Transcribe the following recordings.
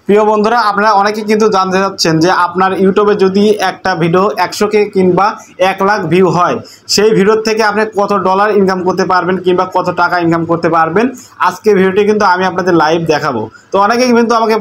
প্রিয় বন্ধুরা, আপনারা অনেকে কিন্তু জানতে চাচ্ছেন যে আপনার ইউটিউবে যদি একটা ভিডিও 100K কিংবা 1 লাখ ভিউ হয়, সেই ভিডিও থেকে আপনি কত ডলার ইনকাম করতে পারবেন কিংবা কত টাকা ইনকাম করতে পারবেন। আজকে ভিডিওটি কিন্তু আমি আপনাদের লাইভ দেখাবো। তো অনেকে কিন্তু আমাকে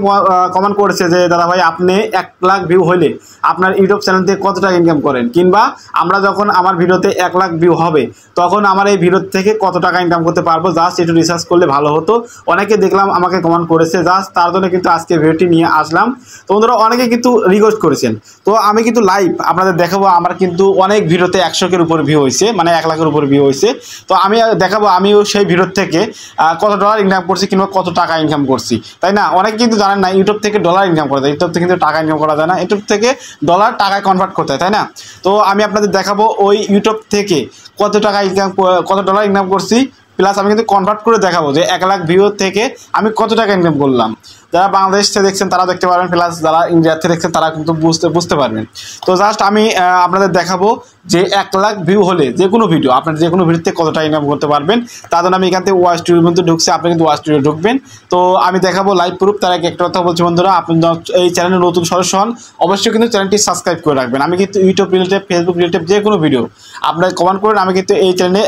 কমেন্ট করেছে যে দাদা ভাই, আপনি 1 লাখ ভিউ হলে আপনার ইউটিউব চ্যানেল থেকে কত টাকা ইনকাম করেন, কিংবা আমরা যখন আমার ভিডিওতে 1 লাখ ভিউ হবে তখন আমার এই ভিডিও থেকে কত টাকা ইনকাম করতে পারবো। জাস্ট একটু রিসার্চ করলে ভালো হতো। অনেকে দেখলাম আমাকে কমেন্ট করেছে, জাস্ট তার জন্য কিন্তু আজকে ভিডিওটি নিয়ে আসলাম। তো বন্ধুরা, অনেকে কিন্তু রিকোয়েস্ট করেছেন, তো আমি কিন্তু লাইভ আপনাদের দেখাবো। আমার কিন্তু অনেক ভিডিওতে 100K-র উপর ভিউ হয়েছে, মানে 1 লাখের উপর ভিউ হয়েছে। তো আমি দেখাবো আমিও সেই ভিডিও থেকে কত ডলার ইনকাম করছি কিংবা কত টাকা ইনকাম করছি, তাই না? অনেকে কিন্তু জানেন না ইউটিউব থেকে ডলার ইনকাম করা যায়, ইউটিউব থেকে কিন্তু টাকা ইনকাম করা যায় না, ইউটিউব থেকে ডলার টাকায় কনভার্ট করতে হয়, তাই না? তো আমি আপনাদের দেখাবো ওই ইউটিউব থেকে কত টাকা ইনকাম, কত ডলার ইনকাম করছি, প্লাস আমি কিন্তু কনভার্ট করে দেখাবো যে 1 লাখ ভিউ থেকে আমি কত টাকা ইনকাম করলাম। যারা বাংলাদেশ থেকে দেখছেন তারা দেখতে পারবেন, প্লাস যারা ইন্ডিয়া থেকে দেখছেন তারা কিন্তু বুঝতে পারবেন। তো জাস্ট আমি আপনাদের দেখাবো যে 1 লাখ ভিউ হলে যে কোনো ভিডিও, আপনার যে কোনো ভিডিওতে কত টাকা ইনকাম করতে পারবেন। তার জন্য আমি এখান থেকে ওয়াচ স্টুডিওর মধ্যে ঢুকছি, আপনি কিন্তু ওয়াচ স্টুডিও ঢুকবেন। তো আমি দেখাবো লাইভ প্রুফ। তার আগে একটা কথা বলছি বন্ধুরা, আপনি এই চ্যানেলে নতুন সদস্য হন, অবশ্যই কিন্তু চ্যানেলটি সাবস্ক্রাইব করে রাখবেন। আমি কিন্তু ইউটিউব রিলেটেড, ফেসবুক রিলেটেড যে কোনো ভিডিও আপনারা কমেন্ট করেন, আমি কিন্তু এই চ্যানেলে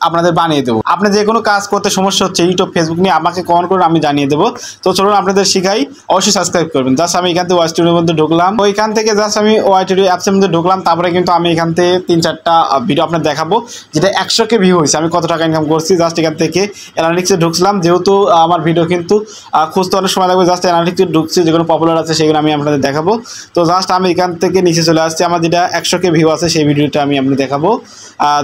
আপনাদের বানিয়ে দেবো। আপনি যে কোনো কাজ করতে সমস্যা হচ্ছে ইউটিউব ফেসবুক নিয়ে, আমাকে কমেন্ট করে আমি জানিয়ে দেবো। তো চলুন আপনাদের শিখাই, অবশ্যই সাবস্ক্রাইব করবেন। জাস্ট আমি এখান থেকে ওয়াচ স্টুডিওর মধ্যে ঢুকলাম, ওইখান থেকে জাস্ট আমি ওয়াচ স্টুডিও অ্যাপসের মধ্যে ঢুকলাম। তারপরে কিন্তু আমি এখান থেকে 3-4টা ভিডিও আপনার দেখাবো যেটা 100K ভিউ হয়েছে, আমি কত টাকা ইনকাম করছি। জাস্ট এখান থেকে অ্যানালিটিক্সে ঢুকছিলাম, যেহেতু আমার ভিডিও কিন্তু খুঁজতে অনেক সময় লাগবে। জাস্ট অ্যানালিটিক্সে ঢুকছি, যেগুলো পপুলার আছে সেগুলো আমি আপনাদের দেখাবো। তো জাস্ট আমি এখান থেকে নিচে চলে আসছি, আমার যেটা 100K ভিউ আছে সেই ভিডিওটা আমি আপনাদের দেখাবো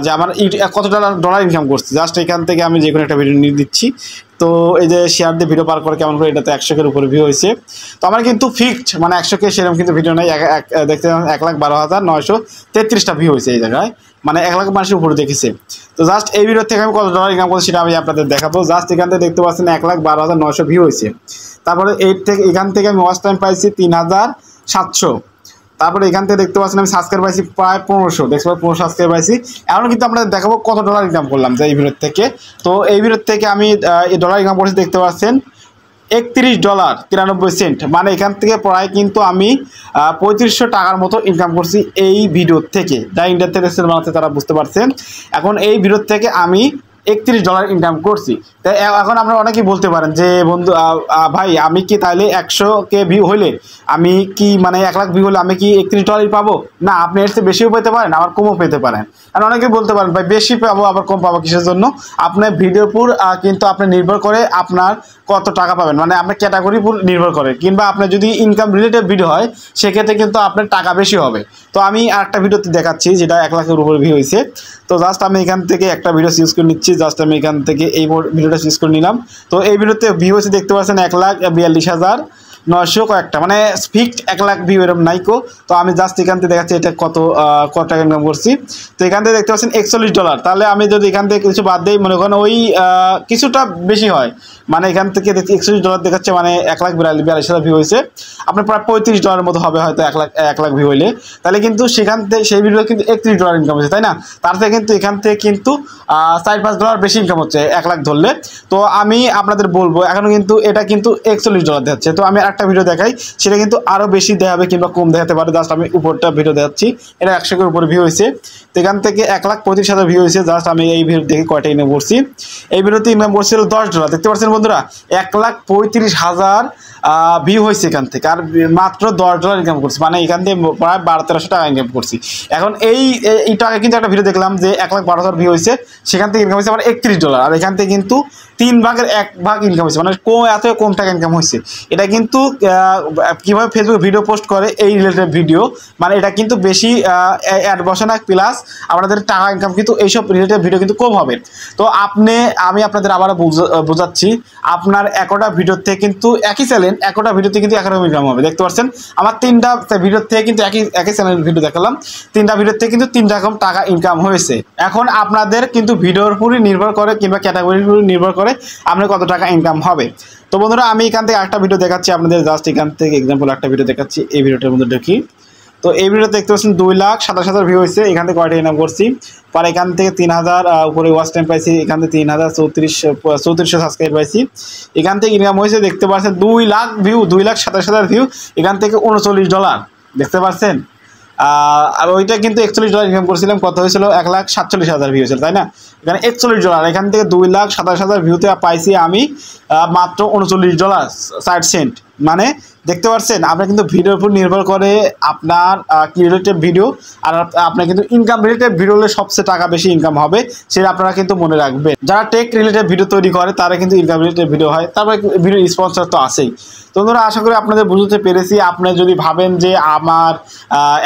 যে আমার কত ডলার ইনকাম করছি। জাস্ট এখান থেকে আমি যে কোনো একটা ভিডিও নিয়ে দিচ্ছি। তো এই যে শেয়ার দিয়ে ভিডিও পার করে কেমন করে, এটাতে 100K-র উপরে ভিউ হয়েছে। তো আমার কিন্তু ফিক্সড মানে 100K সেরকম কিন্তু ভিডিও নেই। দেখতে 1,12,933টা ভিউ হয়েছে এই জায়গায়, মানে 1 লাখ মানুষের উপরে দেখেছে। তো জাস্ট এই ভিডিও থেকে আমি কত ডলার ইনকাম করছি সেটা আমি আপনাদের দেখাবো। জাস্ট এখান থেকে দেখতে পাচ্ছেন 1,12,900 ভিউ হয়েছে। তারপরে এখান থেকে আমি ওয়াচ টাইম পাইছি 3,700। তারপরে এখান থেকে দেখতে পাচ্ছেন আমি সাবস্ক্রাইব পাইছি প্রায় 1500, দেখতে পাচ্ছেন 1500 সাবস্ক্রাইব পাইছি। এখন কিন্তু আপনাদের দেখাবো কত ডলার ইনকাম করলাম যে এই ভিডিও থেকে। তো এই ভিডিও থেকে আমি এই ডলার ইনকাম করছি, দেখতে পাচ্ছেন $31.93, মানে এখান থেকে প্রায় কিন্তু আমি 3500 টাকার মতো ইনকাম করছি এই ভিডিও থেকে। যারা ইন্ডিয়া থেকে বানাতে তারা বুঝতে পারছেন। এখন এই ভিডিও থেকে আমি $31 ইনকাম করছি। তাই এখন আপনারা অনেকেই বলতে পারেন যে বন্ধু ভাই, আমি কি তাহলে 100K ভিউ হলে আমি কি মানে 1 লাখ ভিউ হলে আমি কি $31 পাবো? না, আপনি এর চেয়ে বেশিও পেতে পারেন, আবার কমও পেতে পারেন। আর অনেকেই বলতে পারেন ভাই বেশি পাবো আবার কম পাবো কিসের জন্য? আপনার ভিডিওর উপর কিন্তু আপনি নির্ভর করে আপনার কত টাকা পাবেন, মানে আপনার ক্যাটাগরির উপর নির্ভর করে। কিংবা আপনার যদি ইনকাম রিলেটেড ভিডিও হয় সেক্ষেত্রে কিন্তু আপনার টাকা বেশি হবে। তো আমি আরেকটা ভিডিওতে দেখাচ্ছি যেটা 1 লাখের উপরে ভিউ হয়েছে। তো জাস্ট আমি এখান থেকে একটা ভিডিও চুজ করে নিচ্ছি। জাস্ট আমি এখান থেকে এই ভিডিওটা চুজ করে নিলাম। তো এই ভিডিওতে ভিউ হচ্ছে দেখতে পাচ্ছেন 1,42,900 কয়েকটা, মানে ফিক্সড 1 লাখ ভিউ এরকম নাইকো। তো আমি জাস্ট এখান থেকে দেখাচ্ছি এটা কত টাকা ইনকাম করছি। তো এখান থেকে দেখতে পাচ্ছেন $41। তাহলে আমি যদি এখান থেকে কিছু বাদ দিই, মনে করেন ওই কিছুটা বেশি হয়, মানে এখান থেকে $41 দেখাচ্ছে, মানে 1,42,000 ভিউ হয়েছে। আপনার প্রায় $35 মতো হবে হয়তো 1 লাখ ভিউ হইলে। তাহলে কিন্তু সেখান থেকে সেই ভিডিও কিন্তু $31 ইনকাম হচ্ছে, তাই না? তার থেকে কিন্তু এখান থেকে কিন্তু $4-5 বেশি ইনকাম হচ্ছে 1 লাখ ধরলে। তো আমি আপনাদের বলবো এখনও কিন্তু এটা কিন্তু $41 দেখাচ্ছে। তো আমি একটা ভিডিও দেখাই, সেটা কিন্তু আরও বেশি দেখাবে কিংবা কম দেখাতে পারে। জাস্ট আমি উপরটা ভিডিও দেখাচ্ছি, এটা 100K-র উপরে ভিউ হয়েছে। তো এখান থেকে 1,35,000 ভিউ হয়েছে। জাস্ট আমি এই ভিডিও দেখে কয়টা ইনকাম করছি। এই ভিডিওতে ইনকাম করছিল $10, দেখতে পাচ্ছেন বন্ধুরা। 1,35,000 ভিউ হয়েছে এখান থেকে, আর মাত্র $10 ইনকাম করছি, মানে এখান থেকে প্রায় 1200-1300 টাকা ইনকাম করছি। এখন এই টাকা কিন্তু একটা ভিডিও দেখলাম যে 1,12,000 ভিউ হয়েছে, সেখান থেকে ইনকাম হয়েছে আমার $31। আর এখান থেকে কিন্তু 3 ভাগের 1 ভাগ ইনকাম হয়েছে, মানে এত কম টাকা ইনকাম হয়েছে। এটা কিন্তু কীভাবে ফেসবুকে ভিডিও পোস্ট করে এই রিলেটেড ভিডিও, মানে এটা কিন্তু বেশি অ্যাড বসে না, প্লাস আপনাদের টাকা ইনকাম কিন্তু এইসব রিলেটেড ভিডিও কিন্তু কম হবে। তো আমি আপনাদের আবারও বোঝাচ্ছি, আপনার একটা ভিডিও থেকে কিন্তু একই চ্যানেল, একটা ভিডিওতে কিন্তু একরকম ইনকাম হবে। দেখতে পাচ্ছেন আমার 3টা ভিডিও থেকে কিন্তু একই চ্যানেলের ভিডিও দেখালাম, 3টা ভিডিও থেকে কিন্তু 3 রকম টাকা ইনকাম হয়েছে। এখন আপনাদের কিন্তু ভিডিওর উপরই নির্ভর করে কিংবা ক্যাটাগরির উপর নির্ভর করে আপনার কত টাকা ইনকাম হবে। তো বন্ধুরা, আমি এখান থেকে একটা ভিডিও দেখাচ্ছি আপনাদের। জাস্ট এখান থেকে এক্সাম্পল একটা ভিডিও দেখাচ্ছি, এই ভিডিওটার মধ্যে দেখি। তো এই ভিডিওতে দেখতে পাচ্ছেন 2,27,000 ভিউ হয়েছে। এখান থেকে কয়টা ইনকাম করছি, পরে এখান থেকে 3,000 উপরে ওয়াচ টাইম পাইছি, এখান থেকে 3,034 সাবস্ক্রাইব পাইছি। এখান থেকে ইনকাম হয়েছে দেখতে পাচ্ছেন 2 লাখ ভিউ, 2,27,000 ভিউ, এখান থেকে $39 দেখতে পাচ্ছেন। আর ওইটা কিন্তু $41 ইনকাম করছিলাম, কত হয়েছিল, 1,47,000 ভিউ হয়েছিল, তাই না? এখানে $41, এখান থেকে 2,27,000 ভিউতে পাইছি আমি মাত্র $39 60 সেন্ট। মানে দেখতে পাচ্ছেন আপনার কিন্তু ভিডিওর উপর নির্ভর করে আপনার কি রিলেটেড ভিডিও, আর আপনার কিন্তু ইনকাম রিলেটেড ভিডিও হলে সবচেয়ে টাকা বেশি ইনকাম হবে, সেটা আপনারা কিন্তু মনে রাখবেন। যারা টেক রিলেটেড ভিডিও তৈরি করে তারা কিন্তু ইনকাম রিলেটেড ভিডিও হয়, তারপরে ভিডিও স্পন্সর তো আছেই। তো বন্ধুরা আশা করি আপনাদের বুঝতে পেরেছি। আপনারা যদি ভাবেন যে আমার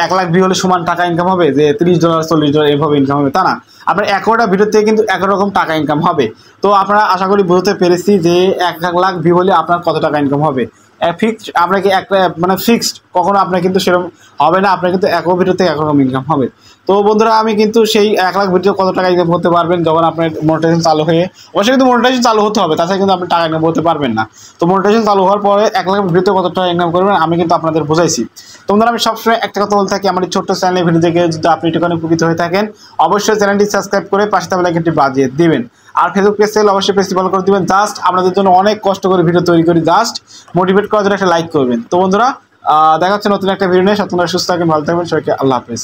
1 লাখ ভিউ হলে সমান টাকা ইনকাম হবে, যে $30 $40 এভাবে ইনকাম হবে, তা না। আপনার 1টা ভিডিও থেকে কিন্তু 1 রকম টাকা ইনকাম হবে। তো আপনারা আশা করি বুঝতে পেরেছি যে 1 লাখ ভিউ হলে আপনার কত টাকা ইনকাম হবে। ফিক্সড আপনাকে একটা মানে ফিক্সড কখনো আপনার কিন্তু সেরকম হবে না, আপনার কিন্তু 1 ভিডিও থেকে 1 রকম ইনকাম হবে। তো বন্ধুরা আমি কিন্তু সেই 1 লাখ ভিডিও কত টাকা ইনকাম করতে পারবেন যখন আপনার মনিটাইজেশন চালু হয়ে, অবশ্যই কিন্তু মনিটাইজেশন চালু হতে হবে, তাছাড়া কিন্তু আপনি টাকা ইনকাম করতে পারবেন না। তো মনিটাইজেশন চালু হওয়ার পরে 1 লাখ ভিডিওতে কত টাকা ইনকাম করবেন আমি কিন্তু আপনাদের বুঝাইছি। তো বন্ধুরা আমি সবসময় একটা কথা বলে থাকি, আমার এই ছোট্ট চ্যানেলের ভিডিও দেখে যদি আপনি একটুখানি উপকৃত হয়ে থাকেন, অবশ্যই চ্যানেলটি সাবস্ক্রাইব করে পাশে থাকা বেল আইকনটি বাজিয়ে দিবেন। আর ফেসবুক পেজ থেকে অবশ্যই পেজটি ফলো করে দিবেন। জাস্ট আপনাদের জন্য অনেক কষ্ট করে ভিডিও তৈরি করি, জাস্ট মোটিভেট করার জন্য একটা লাইক করবেন। তো বন্ধুরা দেখা হচ্ছে নতুন একটা ভিডিও নিয়ে। আপনারা সুস্থ থাকবেন, ভালো থাকবেন, সবাইকে আল্লাহ হাফেজ।